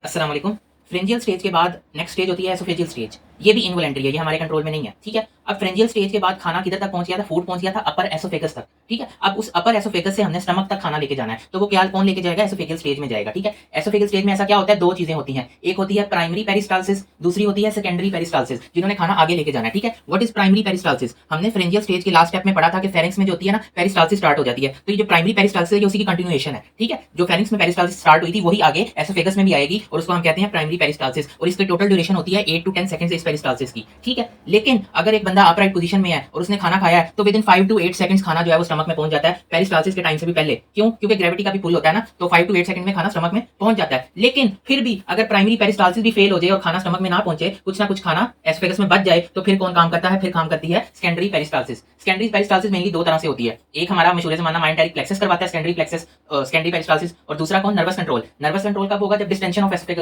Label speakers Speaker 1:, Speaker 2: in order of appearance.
Speaker 1: अस्सलाम वालेकुम। फ्रेंजियल स्टेज के बाद नेक्स्ट स्टेज होती है एसोफेजियल स्टेज। ये भी इनवॉलंटरी है, ये हमारे कंट्रोल में नहीं है, ठीक है? अब फ्रेंजियल स्टेज के बाद खाना किधर तक पहुँच गया था? फूड पहुँच गया था अपर एसोफेगस तक, ठीक है? अब उस अपर एसोफेगस से हमने स्टमक तक खाना लेके जाना है, तो वो क्या कौन लेके जाएगा? एसोफेजियल स्टेज में जाएगा, ठीक है? एसोफेजियल स्टेज में ऐसा क्या होता है? 2 चीज़ें होती हैं, एक होती है प्राइमरी पेरिस्टाल्सिस, दूसरी होती है सेकेंडरी पेरिस्टाल्सिस, जिन्होंने खाना आगे लेके जाना है, ठीक है? What is primary peristalsis? हमने फ्रेंजियल स्टेज के लास्ट स्टेप में पढ़ा था कि फेरिंक्स में जो होती है ना, पेरिस्टाल्सिस स्टार्ट हो जाती है, तो ये जो प्राइमरी पेरिस्टाल्सिस है, ये उसी की कंटिन्यूएशन है, ठीक है? जो फेरिंक्स में पेरिस्टाल्सिस स्टार्ट हुई थी, वही आगे एसोफेगस में भी आएगी और उसको हम कहते हैं प्राइमरी पेरिस्टाल्सिस और इसकी टोटल ड्यूरेशन होती है 8 टू 10 सेकंड्स इस पेरिस्टाल्सिस की, ठीक है? लेकिन अगर एक बंदा अपराइट पोजीशन में है और उसने खाना खाया है, तो विद इन 5 टू 8 सेकंड्स खाना जो है वो स्टमक में पहुंच जाता है, पेरिस्टाल्सिस के टाइम से भी पहले। क्यों? क्योंकि ग्रेविटी का भी पुल होता है ना, तो 5 टू 8 सेकंड में खाना स्टमक में पहुंच जाता है। लेकिन फिर भी अगर प्राइमरी पेरिस्टाल्सिस भी फेल हो जाए और खाना स्टमक में ना पहुंचे, कुछ ना कुछ खाना एस्फेगस में बच जाए, तो फिर कौन काम करता है? फिर काम करती है secondary peristalsis. Secondary peristalsis mainly 2 तरह से होती है। एक हमारा मशहूर ज़माना माइंड प्लेक्सस करवाता है सेकेंडरी प्लेक्सस सेकेंडरी पेरिस्टाल्सिस, और दूसरा कौन? Nervous control. नर्वस कंट्रोल कब होगा? जब डिस्टेंशन ऑफ एस्फेगस